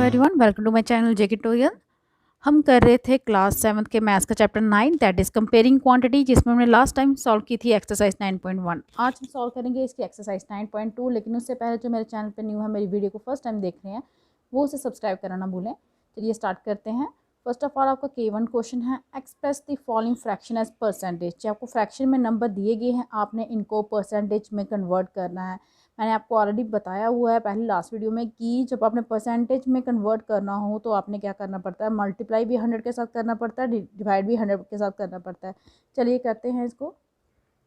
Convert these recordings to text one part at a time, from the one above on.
Everyone, welcome to my channel JK tutorial. हम कर रहे थे क्लास 7 के मैथ्स का chapter 9 that is comparing quantity, जिसमें हमने लास्ट टाइम सॉल्व की थी एक्सरसाइज 9.1। आज हम सॉल्व करेंगे इसकी एक्सरसाइज 9.2। लेकिन उससे पहले जो मेरे चैनल पे न्यू है, मेरी वीडियो को फर्स्ट टाइम देख रहे हैं, वो उसे सब्सक्राइब करना ना भूलें। चलिए स्टार्ट करते हैं। फर्स्ट ऑफ ऑल आपका K1 क्वेश्चन है, express the following fraction as percentage. आपको फ्रैक्शन में नंबर दिए गए हैं, आपने इनको परसेंटेज में कन्वर्ट करना है। मैंने आपको ऑलरेडी बताया हुआ है पहले लास्ट वीडियो में कि जब आपने परसेंटेज में कन्वर्ट करना हो तो आपने क्या करना पड़ता है, मल्टीप्लाई भी 100 के साथ करना पड़ता है, डिवाइड भी 100 के साथ करना पड़ता है। चलिए करते हैं इसको।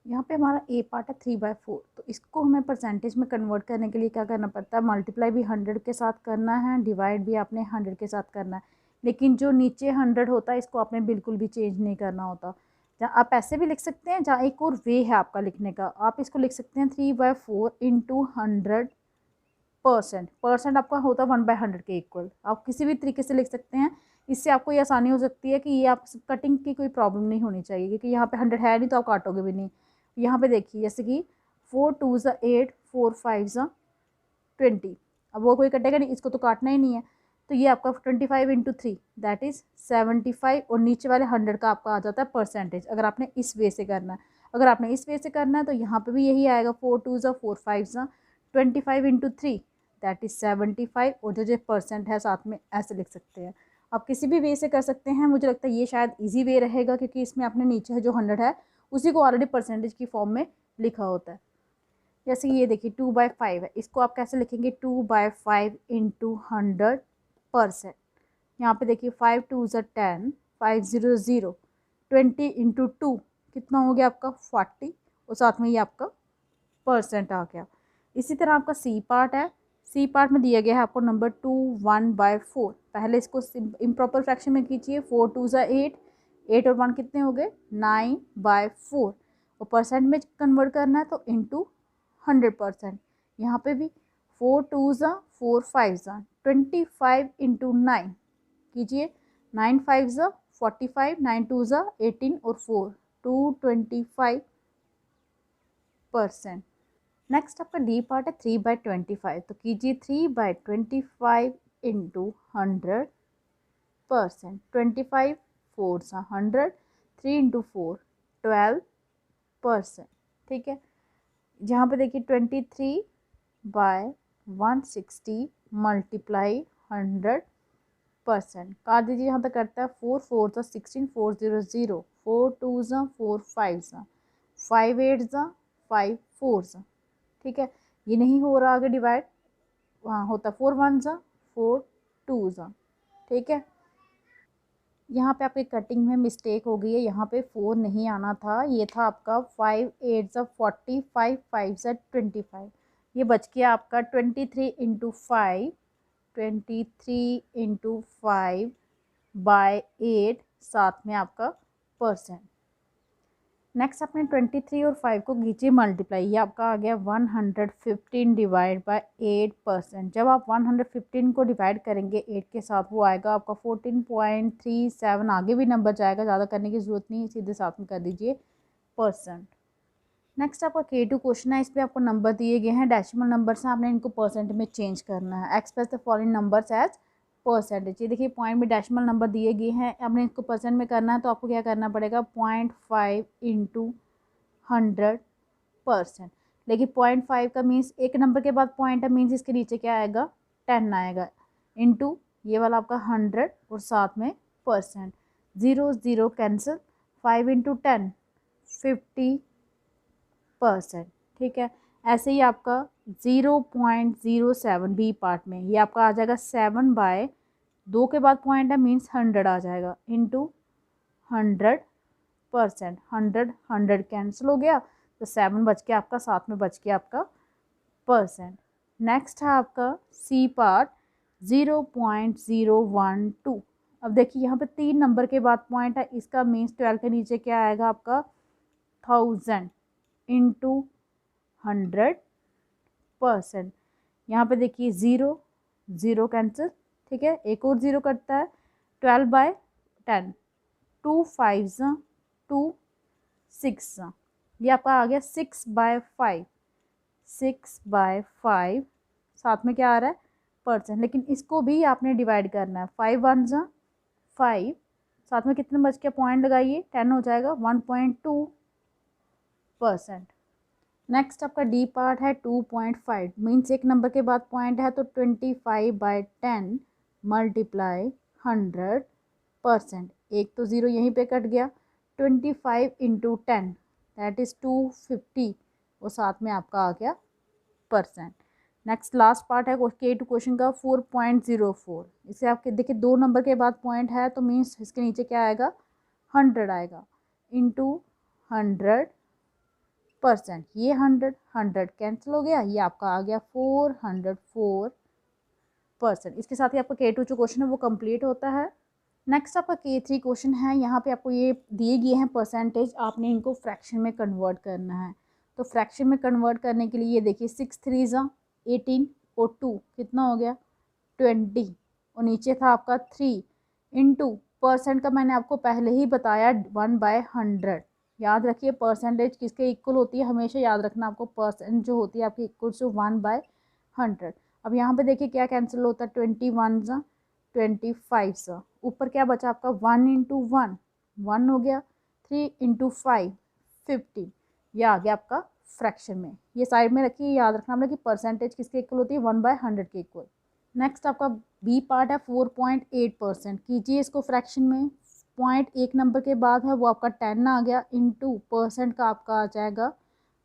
यहाँ पे हमारा ए पार्ट है 3/4, तो इसको हमें परसेंटेज में कन्वर्ट करने के लिए क्या करना पड़ता है, मल्टीप्लाई भी 100 के साथ करना है, डिवाइड भी आपने 100 के साथ करना है। लेकिन जो नीचे 100 होता है इसको आपने बिल्कुल भी चेंज नहीं करना होता। जहाँ आप ऐसे भी लिख सकते हैं, जहाँ एक और वे है आपका लिखने का, आप इसको लिख सकते हैं 3/4 इंटू 100%। परसेंट आपका होता है 1/100 के इक्वल। आप किसी भी तरीके से लिख सकते हैं, इससे आपको ये आसानी हो सकती है कि ये आप कटिंग की कोई प्रॉब्लम नहीं होनी चाहिए, क्योंकि यहाँ पे 100 है नहीं तो आप काटोगे भी नहीं। यहाँ पे देखिए जैसे कि 4 2 ज़ा 8, 4 5 ज़ा 20। अब वो कोई कटेगा नहीं, इसको तो काटना ही नहीं है। तो ये आपका 25 इंटू 3 दैट इज़ 75, और नीचे वाले 100 का आपका आ जाता है परसेंटेज, अगर आपने इस वे से करना है। अगर आपने इस वे से करना है तो यहाँ पे भी यही आएगा, 4 2 ज़ा 4 5 ज़ा 25 इंटू 3 दैट इज़ 75, और जो परसेंट है साथ में ऐसे लिख सकते हैं। आप किसी भी वे से कर सकते हैं, मुझे लगता है ये शायद ईजी वे रहेगा, क्योंकि इसमें आपने नीचे जो 100 है उसी को ऑलरेडी परसेंटेज की फॉर्म में लिखा होता है। जैसे ये देखिए 2/5 है, इसको आप कैसे लिखेंगे, 2/5 इंटू 100%। यहाँ पे देखिए 5 2 ज़ा 10, 5 0 0, 20 इंटू 2 कितना हो गया आपका 40, और साथ में ये आपका परसेंट आ गया। इसी तरह आपका सी पार्ट है। सी पार्ट में दिया गया है आपको नंबर 2 1/4। पहले इसको इम्प्रॉपर फ्रैक्शन में कीजिए, 4 2 ज़ा 8, 8 और 1 कितने हो गए 9/4, और परसेंट में कन्वर्ट करना है तो इंटू 100%। यहाँ पे भी 4 2 ज़ा 4 5 ज़ा 25 इंटू 9 कीजिए, 9 5 ज़ा 45, 9 2 ज़ा 18 और 4 225%। नेक्स्ट आपका डी पार्ट है 3/25, तो कीजिए 3/25 इंटू 100%। 25 4 सा 100, 3 इंटू 4 12%। ठीक है, जहाँ पे देखिए 23/160 मल्टीप्लाई 100%। काट दीजिए, यहाँ तक करता है 4 4 सा 16, 4 0 0, 4 2 सा 4 5 सा 5 8 सा 5 4 सा। ठीक है, ये नहीं हो रहा आगे डिवाइड, वहाँ होता 4 1 सा 4 2 सा। ठीक है, यहाँ पे आपकी कटिंग में मिस्टेक हो गई है, यहाँ पे 4 नहीं आना था, ये था आपका 5 8 सा 40, 5 5 सा 25। ये बच गया आपका 23 इंटू 5, 23 इंटू 5/8, साथ में आपका परसेंट। नेक्स्ट आपने 23 और 5 को कीजिए मल्टीप्लाई, ये आपका आ गया 115 डिवाइड बाय 8%। जब आप 115 को डिवाइड करेंगे 8 के साथ, वो आएगा आपका 14.37। आगे भी नंबर जाएगा, ज़्यादा करने की ज़रूरत नहीं, सीधे साथ में कर दीजिए परसेंट। नेक्स्ट आपका K2 क्वेश्चन है, इस पर आपको नंबर दिए गए हैं, डेसिमल नंबर्स हैं, आपने इनको परसेंट में चेंज करना है। Express the following numbers as percentage. ये देखिए पॉइंट में डेसिमल नंबर दिए गए हैं, आपने इसको परसेंट में करना है, तो आपको क्या करना पड़ेगा 0.5 इंटू 100%। लेकिन 0.5 का मीन्स एक नंबर के बाद पॉइंट है, मीन्स इसके नीचे क्या आएगा 10 आएगा, इंटू ये वाला आपका 100 और साथ में परसेंट। 0 0 cancel, 5 into 10 50%। ठीक है, ऐसे ही आपका 0.07 बी पार्ट में ये आपका आ जाएगा 7/2 के बाद पॉइंट है, मीन्स 100 आ जाएगा, इंटू 100%। 100 कैंसिल हो गया, तो 7 बच गया आपका, साथ में बच गया आपका परसेंट। नेक्स्ट है आपका सी पार्ट 0.012। अब देखिए यहाँ पे 3 नंबर के बाद पॉइंट है, इसका मीन्स 12 के नीचे क्या आएगा आपका 1000 इंटू 100%। यहाँ पे देखिए 0 0 कैंसिल, ठीक है, एक और 0 कटता है, 12/10, 2 5 2 6, ये आपका आ गया 6/5, 6/5, साथ में क्या आ रहा है परसेंट, लेकिन इसको भी आपने डिवाइड करना है। 5 वन ज़ा 5, साथ में कितने बच के पॉइंट लगाइए, 10 हो जाएगा, 1.2%। नेक्स्ट आपका डी पार्ट है 2.5, मीन्स एक नंबर के बाद पॉइंट है तो 25/10 मल्टीप्लाई 100%। एक तो ज़ीरो यहीं पे कट गया, 25 इंटू 10 दैट इज़ 250, और साथ में आपका आ गया परसेंट। नेक्स्ट लास्ट पार्ट है K2 क्वेश्चन का 4.04। इसे आप देखिए 2 नंबर के बाद पॉइंट है तो मीन्स इसके नीचे क्या आएगा, 100 आएगा, इंटू 100%। ये 100 कैंसिल हो गया, ये आपका आ गया 404%। इसके साथ ही आपका K2 जो क्वेश्चन है वो कंप्लीट होता है। नेक्स्ट आपका K3 क्वेश्चन है, यहाँ पे आपको ये दिए गए हैं परसेंटेज, आपने इनको फ्रैक्शन में कन्वर्ट करना है। तो फ्रैक्शन में कन्वर्ट करने के लिए ये देखिए 6 3 ज़ा 18 और 2 कितना हो गया 20, और नीचे था आपका 3 इंटू परसेंट का मैंने आपको पहले ही बताया 1/100। याद रखिए परसेंटेज किसके इक्वल होती है, हमेशा याद रखना आपको, परसेंट जो होती है आपकी इक्वल टू 1/100। अब यहाँ पे देखिए क्या कैंसिल होता है, 21 ज़ा 25 ज़ा, ऊपर क्या बचा आपका 1 इंटू 1 हो गया, 3 इंटू 5 15, यह आ गया आपका फ्रैक्शन में। ये साइड में रखिए, याद रखना आपने कि परसेंटेज किसके इक्वल होती है, 1/100 के इक्वल। नेक्स्ट आपका बी पार्ट है 4.8%, कीजिए इसको फ्रैक्शन में। पॉइंट एक नंबर के बाद है वो आपका 10 आ गया, इंटू परसेंट का आपका आ जाएगा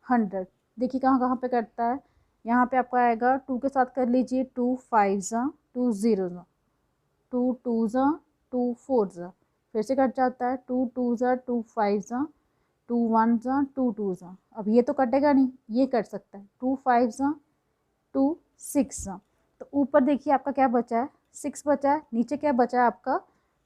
100। देखिए कहाँ कहाँ पे कटता है, यहाँ पे आपका आएगा 2 के साथ कर लीजिए, 2 5 ज़ा 2 0 ज़ा 2 2 ज़ा 2 4 ज़ा, फिर से कट जाता है, 2 2 ज़ा 2 5 ज़ा 2 1 ज़ा 2 2 ज़ा। अब ये तो कटेगा नहीं, ये कट सकता है, 2 5 ज़ा 2 6 ज़ा। तो ऊपर देखिए आपका क्या बचा है, 6 बचा है, नीचे क्या बचा है आपका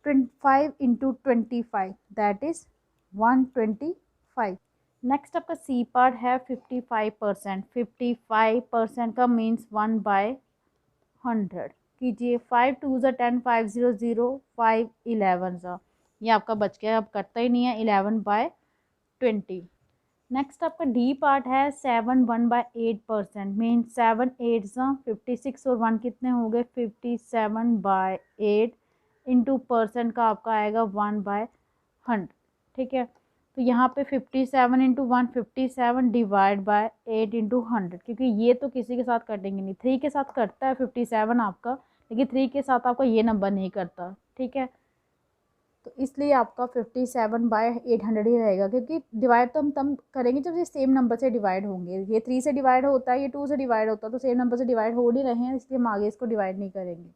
25 इंटू 25 दैट इज़ 125। नेक्स्ट आपका सी पार्ट है 55%। 55% का मीन्स 1/100। कीजिए 5 2 ज़ा 10 5 0 0 5 11 ज़ा, ये आपका बच गया, अब कटता ही नहीं है, 11/20। नेक्स्ट आपका डी पार्ट है 7 1/8%, मीन 7 8 ज़ा 56 और 1 कितने हो गए 57/8, इंटू परसेंट का आपका आएगा 1/100। ठीक है, तो यहाँ पे 57 इंटू 1 57 डिवाइड बाय 8 इंटू 100, क्योंकि ये तो किसी के साथ कटेंगे नहीं, 3 के साथ कटता है 57 आपका, लेकिन 3 के साथ आपका ये नंबर नहीं करता। ठीक है, तो इसलिए आपका 57/800 ही रहेगा, क्योंकि डिवाइड तो हम तब करेंगे जब ये सेम नंबर से डिवाइड होंगे। ये 3 से डिवाइड होता है, ये 2 से डिवाइड होता है, तो सेम नंबर से डिवाइड हो नहीं रहे हैं, इसलिए हम आगे इसको डिवाइड नहीं करेंगे।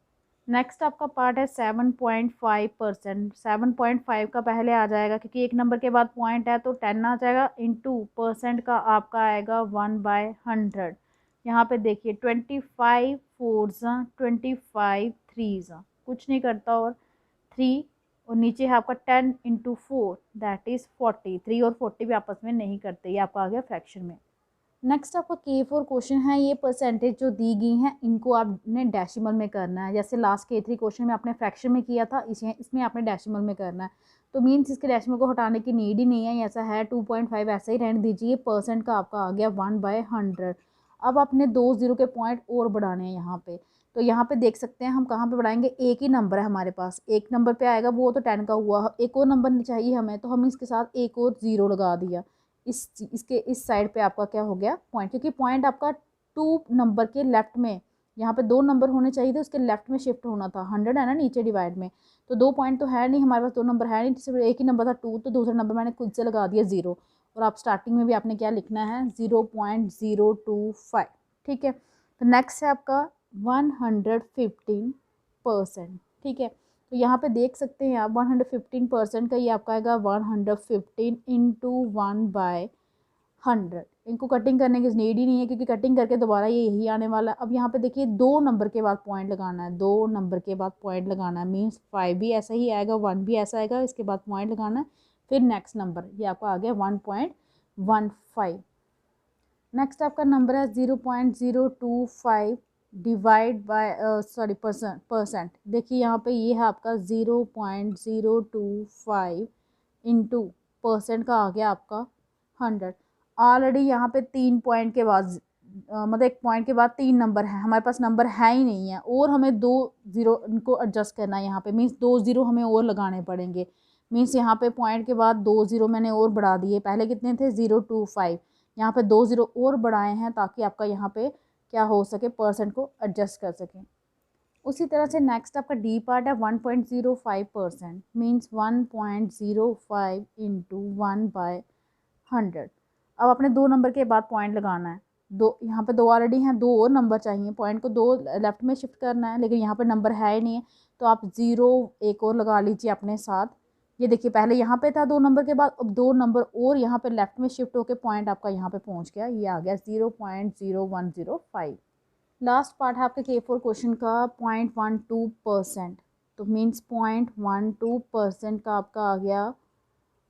नेक्स्ट आपका पार्ट है 7.5%। 7.5 का पहले आ जाएगा, क्योंकि एक नंबर के बाद पॉइंट है तो 10 आ जाएगा, इंटू परसेंट का आपका आएगा 1/100। यहाँ पे देखिए 25 4 ज़ा 25 3 ज़ा कुछ नहीं करता, और 3 और नीचे है आपका 10 इंटू 4 दैट इज़ 40। 3 और 40 भी आपस में नहीं करते, ये आपका आ गया फ्रैक्शन में। नेक्स्ट आपका K4 क्वेश्चन है, ये परसेंटेज जो दी गई हैं इनको आपने डेसिमल में करना है, जैसे लास्ट K3 क्वेश्चन में आपने फ्रैक्शन में किया था, इसमें आपने डेसिमल में करना है। तो मीन्स इसके डेसिमल को हटाने की नीड ही नहीं है, ऐसा है 2.5 ऐसा ही रहने दीजिए। परसेंट का आपका आ गया 1/100। अब आपने 2 0 के पॉइंट और बढ़ाने हैं यहाँ पे, तो यहाँ पे देख सकते हैं हम कहाँ पे बढ़ाएंगे, एक ही नंबर है हमारे पास, एक नंबर पे आएगा वो तो 10 का हुआ, एक और नंबर चाहिए हमें, तो हम इसके साथ एक और 0 लगा दिया। इसके इस साइड पे आपका क्या हो गया पॉइंट, क्योंकि पॉइंट आपका 2 नंबर के लेफ्ट में, यहाँ पे 2 नंबर होने चाहिए थे, उसके लेफ्ट में शिफ्ट होना था। 100 है ना नीचे डिवाइड में, तो 2 पॉइंट तो है नहीं हमारे पास, 2 नंबर है नहीं, सिर्फ एक ही नंबर था 2, तो दूसरा नंबर मैंने खुद से लगा दिया 0, और आप स्टार्टिंग में भी आपने क्या लिखना है 0.025। ठीक है, तो नेक्स्ट है आपका 115%। ठीक है, तो यहाँ पे देख सकते हैं आप 115% का ये आपका आएगा 115 इंटू 1/100। इनको कटिंग करने की नीड ही नहीं है, क्योंकि कटिंग करके दोबारा ये यही आने वाला है। अब यहाँ पे देखिए 2 नंबर के बाद पॉइंट लगाना है, 2 नंबर के बाद पॉइंट लगाना है, मीन्स 5 भी ऐसा ही आएगा, 1 भी ऐसा आएगा, इसके बाद पॉइंट लगाना है, फिर नेक्स्ट नंबर ये आपका आ गया 1.15। नेक्स्ट आपका नंबर है 0.025 डिवाइड बाय परसेंट। देखिए यहाँ पे ये है आपका 0.025 इंटू परसेंट का आ गया आपका 100। ऑलरेडी यहाँ पे 3 पॉइंट के बाद मतलब एक पॉइंट के बाद 3 नंबर हैं, हमारे पास नंबर है ही नहीं है और हमें 2 ज़ीरो इनको एडजस्ट करना है यहाँ पे, मीन्स 2 ज़ीरो हमें और लगाने पड़ेंगे। मीन्स यहाँ पे पॉइंट के बाद 2 ज़ीरो मैंने और बढ़ा दिए, पहले कितने थे 025, यहाँ पे 2 ज़ीरो और बढ़ाए हैं ताकि आपका यहाँ पे क्या हो सके, परसेंट को एडजस्ट कर सकें। उसी तरह से नेक्स्ट आपका डी पार्ट है 1.05%, मीन्स 1.05 इंटू 1/100। अब आपने 2 नंबर के बाद पॉइंट लगाना है, दो यहाँ पे 2 ऑलरेडी हैं, 2 और नंबर चाहिए, पॉइंट को 2 लेफ्ट में शिफ्ट करना है, लेकिन यहाँ पे नंबर है ही नहीं है, तो आप 0 एक और लगा लीजिए अपने साथ। ये देखिए पहले यहाँ पे था 2 नंबर के बाद, अब 2 नंबर और यहाँ पे लेफ्ट में शिफ्ट होकर पॉइंट आपका यहाँ पे पहुँच गया, ये आ गया 0.0105। लास्ट पार्ट है आपके K4 क्वेश्चन का 0.12%, तो मीन्स 0.12% का आपका आ गया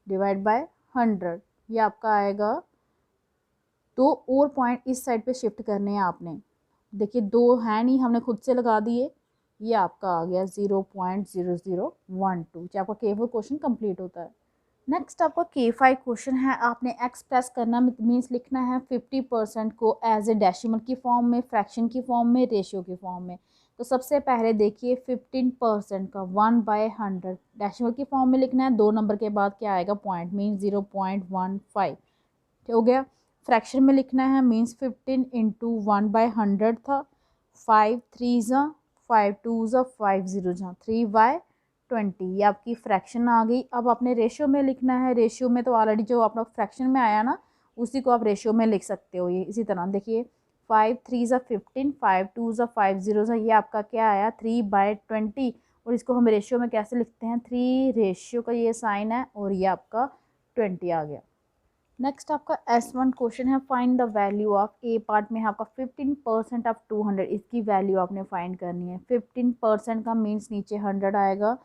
डिवाइड बाय 100, ये आपका आएगा। 2 और पॉइंट इस साइड पे शिफ्ट करने हैं आपने, देखिए 2 है नहीं, हमने खुद से लगा दिए, ये आपका आ गया 0.0012, जो आपका K4 क्वेश्चन कंप्लीट होता है। नेक्स्ट आपका K5 क्वेश्चन है, आपने एक्सप्रेस करना मीन्स लिखना है 50% को एज ए डेसिमल की फॉर्म में, फ्रैक्शन की फॉर्म में, रेशियो की फॉर्म में। तो सबसे पहले देखिए 15% का 1/100 डेसिमल की फॉर्म में लिखना है, 2 नंबर के बाद क्या आएगा पॉइंट, मीन्स 0.15 हो गया। फ्रैक्शन में लिखना है मीन्स 15 इंटू 1/100 था, 5 3 ज़ा 5 2 ज़ा 5 0 ज़ा 3/20, ये आपकी फ्रैक्शन आ गई। अब आपने रेशियो में लिखना है, रेशियो में तो ऑलरेडी जो अपना फ्रैक्शन में आया ना, उसी को आप रेशियो में लिख सकते हो। ये इसी तरह देखिए 5 3 ज़ा 15, 5 2 ज़ा 5 0 ज़ा, ये आपका क्या आया 3/20, और इसको हम रेशियो में कैसे लिखते हैं, 3 रेशियो का ये साइन है और ये आपका 20 आ गया। नेक्स्ट आपका S1 क्वेश्चन है, find the value of, A part में है आपका 15% ऑफ 200, इसकी वैल्यू आपने फाइंड करनी है। 15% का मीन्स नीचे 100 आएगा,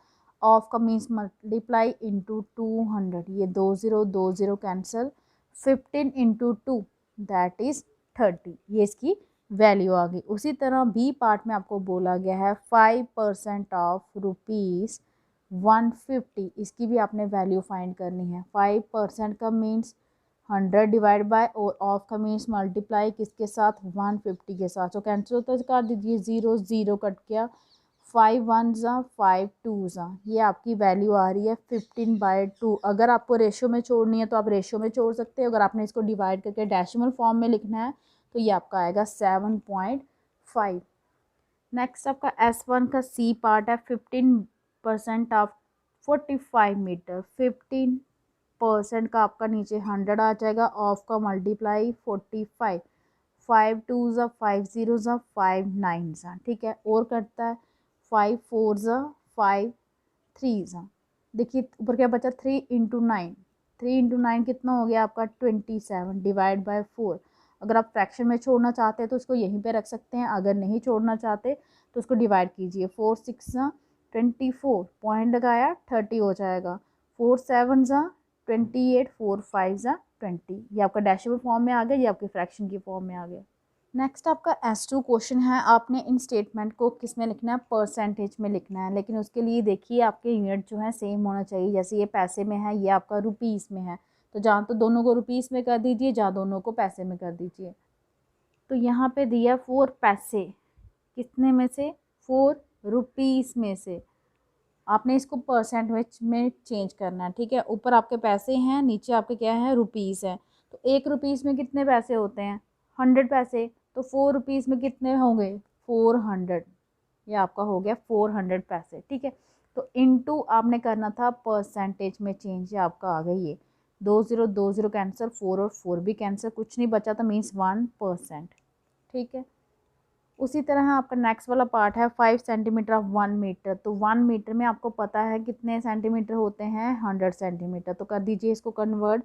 ऑफ का मीन्स मल्टीप्लाई इंटू 200, ये 2 0 कैंसिल, 15 इंटू 2 दैट इज़ 30, ये इसकी वैल्यू आ गई। उसी तरह बी पार्ट में आपको बोला गया है 5% ऑफ रुपीज़ 150, इसकी भी आपने वैल्यू फाइंड करनी है। 5% का मीन्स 100 डिवाइड बाय, और ऑफ का मीन्स मल्टीप्लाई किसके साथ, 150 के साथ, तो कैंसिल होता है, कर दीजिए 0 0 कट गया, 5 1 ज़ा 5 2 ज़ा, ये आपकी वैल्यू आ रही है 15/2। अगर आपको रेशियो में छोड़नी है तो आप रेशियो में छोड़ सकते हैं, अगर आपने इसको डिवाइड करके डेसिमल फॉर्म में लिखना है तो ये आपका आएगा 7.5। नेक्स्ट आपका S1 का सी पार्ट है, 15% ऑफ 45 मीटर, 15% का आपका नीचे 100 आ जाएगा, ऑफ का मल्टीप्लाई 45, 5 2 ज़ा 5 0 ज़ा 5 9 ज़ा, ठीक है, और करता है 5 4 ज़ा 5 3 ज़ा, देखिए ऊपर क्या बचा 3 इंटू 9, 3 इंटू 9 कितना हो गया आपका 27 डिवाइड बाय 4। अगर आप फ्रैक्शन में छोड़ना चाहते हैं तो इसको यहीं पे रख सकते हैं, अगर नहीं छोड़ना चाहते तो उसको डिवाइड कीजिए, 4 6 ज़ा 24, पॉइंट लगाया 30 हो जाएगा, 4 7 ज़ा 28, 4 5 ज़ा 20, ये आपका डेसिमल फॉर्म में आ गया, ये आपकी फ्रैक्शन की फॉर्म में आ गया। नेक्स्ट आपका S2 क्वेश्चन है, आपने इन स्टेटमेंट को किस में लिखना है, परसेंटेज में लिखना है, लेकिन उसके लिए देखिए आपके यूनिट जो है सेम होना चाहिए, जैसे ये पैसे में है, ये आपका रुपीज़ में है, तो जहाँ तो दोनों को रुपीज़ में कर दीजिए, जहाँ दोनों को पैसे में कर दीजिए। तो यहाँ पे दिया 4 पैसे, कितने में से, 4 रुपीज़ में से, आपने इसको परसेंट में चेंज करना है, ठीक है, ऊपर आपके पैसे हैं, नीचे आपके क्या है, रुपीज़ है, तो 1 रुपीज़ में कितने पैसे होते हैं, 100 पैसे, तो 4 रुपीज़ में कितने होंगे, 400, ये आपका हो गया 400 पैसे, ठीक है। तो इनटू आपने करना था परसेंटेज में चेंज, ये आपका आ गई, ये 2 0 कैंसिल, 4 और 4 भी कैंसिल, कुछ नहीं बचा, तो मीन्स 1%, ठीक है। उसी तरह आपका नेक्स्ट वाला पार्ट है 5 सेंटीमीटर ऑफ 1 मीटर, तो 1 मीटर में आपको पता है कितने सेंटीमीटर होते हैं, 100 सेंटीमीटर, तो कर दीजिए इसको कन्वर्ट,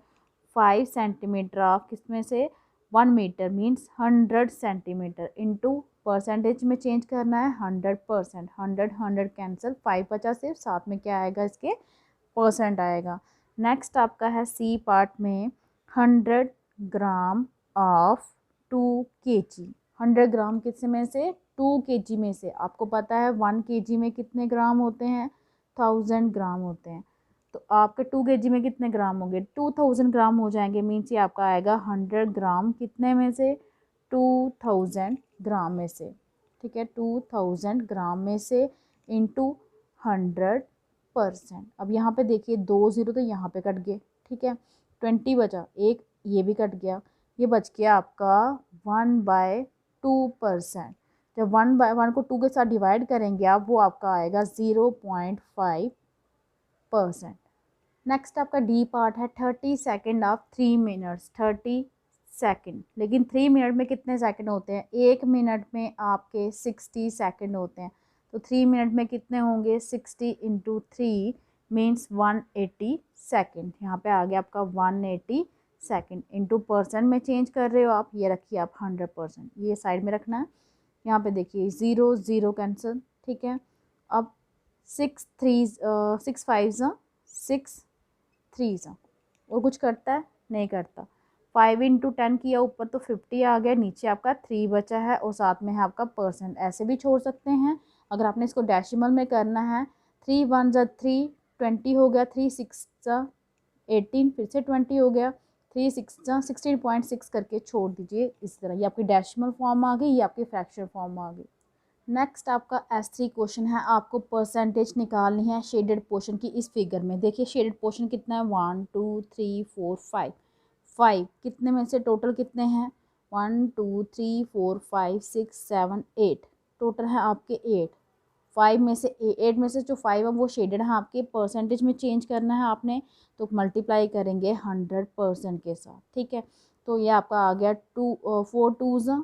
5 सेंटीमीटर ऑफ किसमें से, 1 metre means 100 centimetre, into percentage में चेंज करना है 100%, 100 कैंसिल, 5 बचा सिर्फ, साथ में क्या आएगा इसके, परसेंट आएगा। नेक्स्ट आपका है सी पार्ट में 100 ग्राम ऑफ 2 kg, 100 ग्राम किस में से, 2 kg में से, आपको पता है 1 kg में कितने ग्राम होते हैं, 1000 ग्राम होते हैं, तो आपके 2 kg में कितने ग्राम होंगे, 2000 ग्राम हो जाएंगे, मीन्स ये आपका आएगा 100 ग्राम कितने में से, 2000 ग्राम में से, ठीक है, 2000 ग्राम में से इंटू 100%। अब यहाँ पे देखिए 2 0 तो यहाँ पे कट गए, ठीक है, 20 बचा, एक ये भी कट गया, ये बच गया आपका 1/2%। जब 1/1 को 2 के साथ डिवाइड करेंगे आप, वो आपका आएगा 0.5%। नेक्स्ट आपका डी पार्ट है 30 सेकेंड ऑफ 3 मिनट्स, 30 सेकेंड, लेकिन 3 मिनट में कितने सेकंड होते हैं? 1 मिनट में आपके 60 सेकंड होते हैं, तो 3 मिनट में कितने होंगे? 60 इंटू 3 मीन्स 180 सेकेंड। यहाँ पे आ गया आपका 180 सेकेंड। इंटू परसेंट में चेंज कर रहे हो आप, ये रखिए आप 100%, ये साइड में रखना है। यहाँ पे देखिए 0 0 कैंसिल, ठीक है। अब 6 5 6 3 और कुछ करता है? नहीं करता। 5 इंटू 10 किया, ऊपर तो 50 आ गया, नीचे आपका 3 बचा है और साथ में है आपका परसेंट। ऐसे भी छोड़ सकते हैं। अगर आपने इसको डेसिमल में करना है, 3 1 ज़ा 3 20 हो गया, 3 6 ज़ा 18 फिर से 20 हो गया, 3 6 ज़ा 16.6 करके छोड़ दीजिए। इस तरह ये आपकी डेसिमल फॉर्म आ गई, ये आपकी फ्रैक्शन फॉर्म आ गई। नेक्स्ट आपका S3 क्वेश्चन है, आपको परसेंटेज निकालनी है शेडेड पोर्शन की। इस फिगर में देखिए शेडेड पोर्शन कितना है, 1 2 3 4 5 5 कितने में से टोटल कितने हैं? 1 2 3 4 5 6 7 8 टोटल है आपके 8। 5 में से 8 में से जो 5 है वो शेडेड है आपके। परसेंटेज में चेंज करना है आपने, तो मल्टीप्लाई करेंगे 100% के साथ, ठीक है। तो ये आपका आ गया 4 2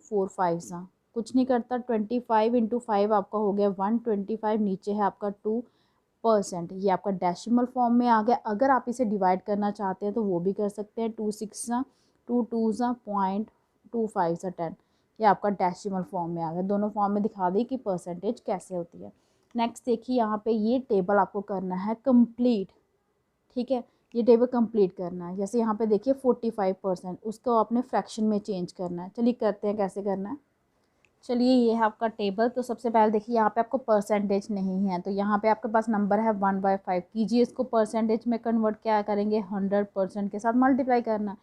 4 5 कुछ नहीं करता, 25 इंटू 5 आपका हो गया 125, नीचे है आपका 2%। ये आपका डेसिमल फॉर्म में आ गया। अगर आप इसे डिवाइड करना चाहते हैं तो वो भी कर सकते हैं, 2 6 2 2 0.25 10। ये आपका डेसिमल फॉर्म में आ गया। दोनों फॉर्म में दिखा दी कि परसेंटेज कैसे होती है। नेक्स्ट देखिए यहाँ पे ये टेबल आपको करना है कंप्लीट, ठीक है, ये टेबल कंप्लीट करना है। जैसे यहाँ पे देखिए 45%, उसको आपने फ्रैक्शन में चेंज करना है। चलिए करते हैं कैसे करना है। चलिए ये है आपका टेबल। तो सबसे पहले देखिए यहाँ पे आपको परसेंटेज नहीं है, तो यहाँ पे आपके पास नंबर है 1/5। कीजिए इसको परसेंटेज में कन्वर्ट, क्या करेंगे? 100% के साथ मल्टीप्लाई करना।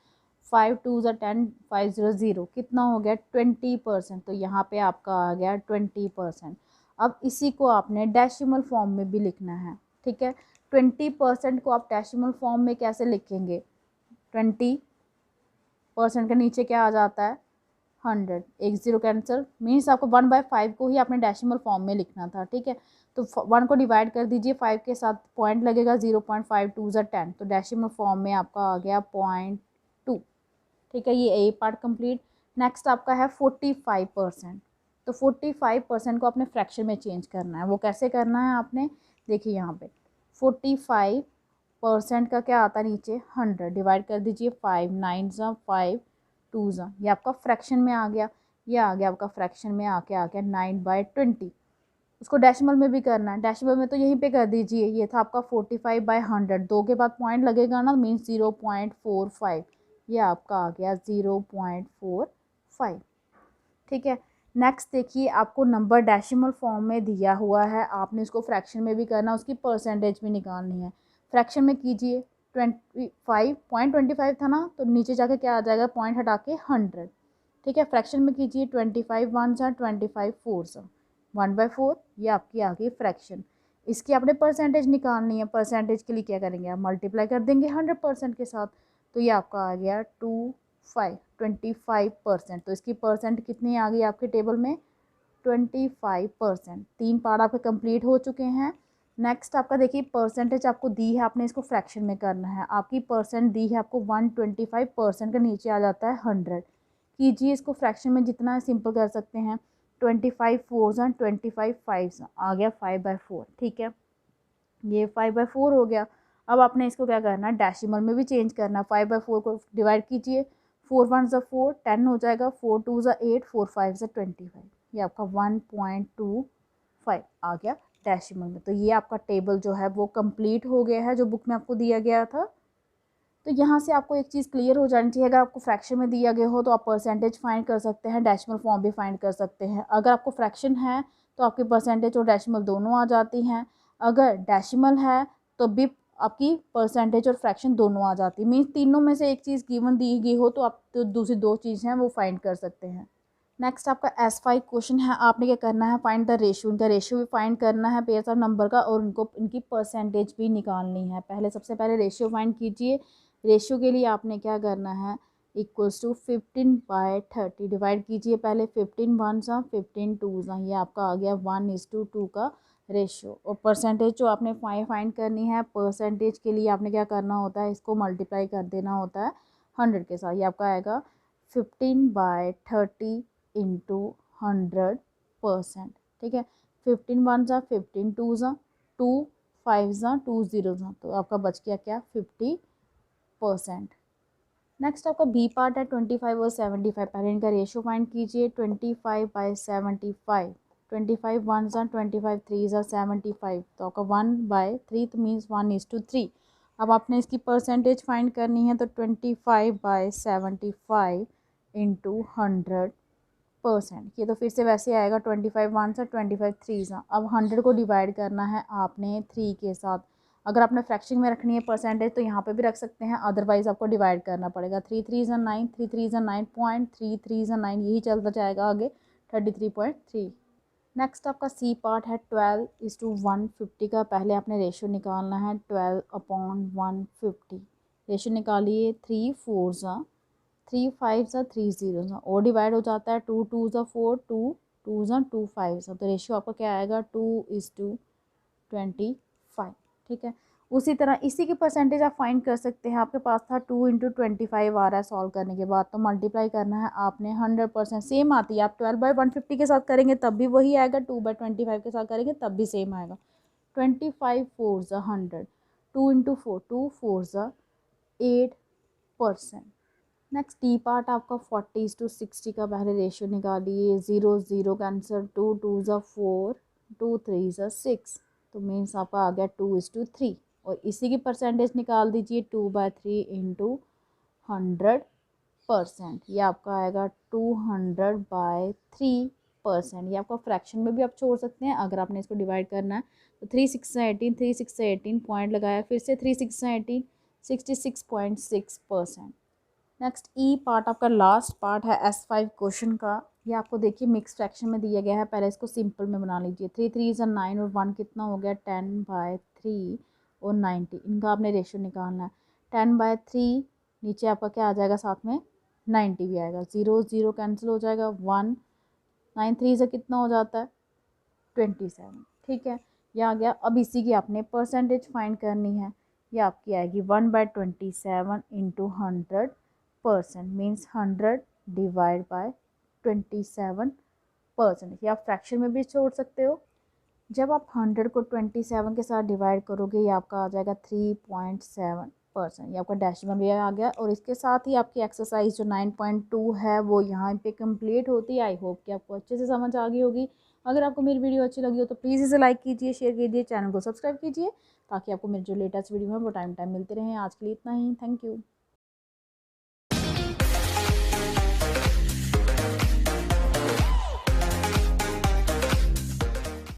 5 2 ज़ा 10 5 0 0 कितना हो गया? 20%। तो यहाँ पे आपका आ गया 20%। अब इसी को आपने डेसिमल फॉर्म में भी लिखना है, ठीक है। 20% को आप डेसिमल फॉर्म में कैसे लिखेंगे? 20% के नीचे क्या आ जाता है? 100, एक 0 कैंसिल, मीन्स आपको 1/5 को ही आपने डेसिमल फॉर्म में लिखना था, ठीक है। तो 1 को डिवाइड कर दीजिए 5 के साथ, पॉइंट लगेगा 0.5 2 ज़ा 10, तो डेसिमल फॉर्म में आपका आ गया 0.2, ठीक है। ये ए पार्ट कंप्लीट। नेक्स्ट आपका है 45%। तो 45% को आपने फ्रैक्शन में चेंज करना है। वो कैसे करना है आपने? देखिए यहाँ पे 45% का क्या आता है नीचे? 100, डिवाइड कर दीजिए 5 9 ज़ा 5 2 ज़ा, ये आपका फ्रैक्शन में आ गया। ये आ गया आपका फ्रैक्शन में आके आ गया 9/20। उसको डेसिमल में भी करना है। डेसिमल में तो यहीं पे कर दीजिए, ये था आपका 45/100, 2 के बाद पॉइंट लगेगा ना, मीन्स 0.45, ये आपका आ गया 0.45, ठीक है। नेक्स्ट देखिए आपको नंबर डेसिमल फॉर्म में दिया हुआ है, आपने इसको फ्रैक्शन में भी करना, उसकी परसेंटेज भी निकालनी है। फ्रैक्शन में कीजिए, 25.25 था ना, तो नीचे जाके क्या आ जाएगा? पॉइंट हटा के 100, ठीक है। फ्रैक्शन में कीजिए 25 1 सा 25 4 सा 1/4, ये आपकी आ गई फ्रैक्शन। इसकी आपने परसेंटेज निकालनी है। परसेंटेज के लिए क्या करेंगे आप? मल्टीप्लाई कर देंगे 100% के साथ, तो ये आपका आ गया 25%। तो इसकी परसेंट कितनी आ गई आपके टेबल में? 25%। 3 पार्ट आपके कंप्लीट हो चुके हैं। नेक्स्ट आपका देखिए परसेंटेज आपको दी है, आपने इसको फ्रैक्शन में करना है। आपकी परसेंट दी है आपको 125%, के नीचे आ जाता है 100। कीजिए इसको फ्रैक्शन में, जितना सिंपल कर सकते हैं। 25 4 ज़ा 25 5 आ गया 5/4, ठीक है। ये 5/4 हो गया। अब आपने इसको क्या करना है? डेसिमल में भी चेंज करना है। 5/4 को डिवाइड कीजिए, 4 1 ज़ा 4 10 हो जाएगा, 4 2 ज़ा 8 4 5 ज़ा 25, ये आपका 1.25 आ गया डेसिमल में। तो ये आपका टेबल जो है वो कंप्लीट हो गया है, जो बुक में आपको दिया गया था। तो यहाँ से आपको एक चीज़ क्लियर हो जानी चाहिए, अगर आपको फ्रैक्शन में दिया गया हो तो आप परसेंटेज फाइंड कर सकते हैं, डेसिमल फॉर्म भी फाइंड कर सकते हैं। अगर आपको फ्रैक्शन है तो आपकी परसेंटेज और डेसिमल दोनों आ जाती हैं। अगर डेसिमल है तो भी आपकी परसेंटेज और फ्रैक्शन दोनों आ जाती है। मीन्स तीनों में से एक चीज़ गिवन दी गई हो तो आप तो दूसरी दो चीज़ें हैं वो फाइंड कर सकते हैं। नेक्स्ट आपका S5 क्वेश्चन है, आपने क्या करना है, फाइंड द रेशियो। इनका रेशियो भी फाइंड करना है पेयर्स ऑफ नंबर का, और उनको इनकी परसेंटेज भी निकालनी है। पहले सबसे पहले रेशियो फाइंड कीजिए। रेशियो के लिए आपने क्या करना है, इक्वल्स टू 15/30 डिवाइड कीजिए। पहले 15 वन सा 15 टू सा, ये आपका आ गया 1:2 का रेशियो। और परसेंटेज जो आपने फाइंड करनी है, परसेंटेज के लिए आपने क्या करना होता है, इसको मल्टीप्लाई कर देना होता है 100 के साथ। ये आपका आएगा 15/30 इंटू 100%। ठीक है, 15 वन सा 15 टू सा 2 5 सा 2 0 सा, तो आपका बच गया क्या 50%। नेक्स्ट आपका बी पार्ट है 25 और 75। पहले इनका रेशियो फाइंड कीजिए। 25/75, 25 वन सा 25 थ्री सा 75, तो आपका 1/3 तो मीन्स 1:3। अब आपने इसकी परसेंटेज फाइंड करनी है, तो 25/75 इंटू 100%। ये तो फिर से वैसे आएगा 25 वन सा 25 थ्री सा। अब 100 को डिवाइड करना है आपने 3 के साथ। अगर आपने फ्रैक्शन में रखनी है परसेंटेज तो यहाँ पे भी रख सकते हैं, अदरवाइज आपको डिवाइड करना पड़ेगा। 3 3 ज़ा 9, 3 3 ज़ा 9 पॉइंट, 3 3 ज़ा 9, यही चलता जाएगा आगे 33.3। नेक्स्ट आपका सी पार्ट है 12:150 का। पहले आपने रेशियो निकालना है 12/150। रेशियो निकालिए। 3 4 ज़ा 3 5 ज़ा 3 0 ज़ा, और डिवाइड हो जाता है 2 2 ज़ा 4 2 2 ज़ा 2 5 ज़ा, तो रेशियो आपका क्या आएगा 2:25। ठीक है, उसी तरह इसी की परसेंटेज आप फाइंड कर सकते हैं। आपके पास था 2 × 25 आ रहा है सॉल्व करने के बाद, तो मल्टीप्लाई करना है आपने 100%। सेम आती है, आप 12/150 के साथ करेंगे तब भी वही आएगा, 2/25 के साथ करेंगे तब भी सेम आएगा। 25 4 ज़ा 100, 2 × 4 2 4 ज़ा 8%। नेक्स्ट डी पार्ट आपका 40:60 का। पहले रेशियो निकालिए। 0 0 कैंसर, 2 2 ज़ा 4 2 3 ज़ा 6, तो मीन्स आपका आ गया 2:3। और इसी की परसेंटेज निकाल दीजिए। 2/3 इंटू 100%, ये आपका आएगा 200/3%। ये आपका फ्रैक्शन में भी आप छोड़ सकते हैं अगर आपने इसको डिवाइड करना है। तो 3 6 18, 3 6 18 पॉइंट लगाया, फिर से 3 6 18 66.6%। नेक्स्ट ई पार्ट आपका लास्ट पार्ट है S5 क्वेश्चन का। ये आपको देखिए मिक्स फ्रैक्शन में दिया गया है, पहले इसको सिंपल में बना लीजिए। 3 3 ज़ा 9 और 1 कितना हो गया 10/3 और 90। इनका आपने रेशियो निकालना है। 10/3 नीचे आपका क्या आ जाएगा, साथ में 90 भी आएगा। 0 0 कैंसिल हो जाएगा। 1 9 3 से कितना हो जाता है 27। ठीक है, ये आ गया। अब इसी की आपने परसेंटेज फाइंड करनी है। ये आपकी आएगी 1/27 इंटू 100%, मीन्स 100 डिवाइड बाय 27%। ये आप फ्रैक्शन में भी छोड़ सकते हो। जब आप 100 को 27 के साथ डिवाइड करोगे, ये आपका आ जाएगा 3.7%। ये आपका डेसिमल भी आ गया। और इसके साथ ही आपकी एक्सरसाइज जो 9.2 है वो यहाँ पे कंप्लीट होती है। आई होप कि आपको अच्छे से समझ आ गई होगी। अगर आपको मेरी वीडियो अच्छी लगी हो तो प्लीज़ इसे लाइक कीजिए, शेयर कीजिए, चैनल को सब्सक्राइब कीजिए, ताकि आपको मेरे जो लेटेस्ट वीडियो है वो टाइम मिलते रहें। आज के लिए इतना ही, थैंक यू।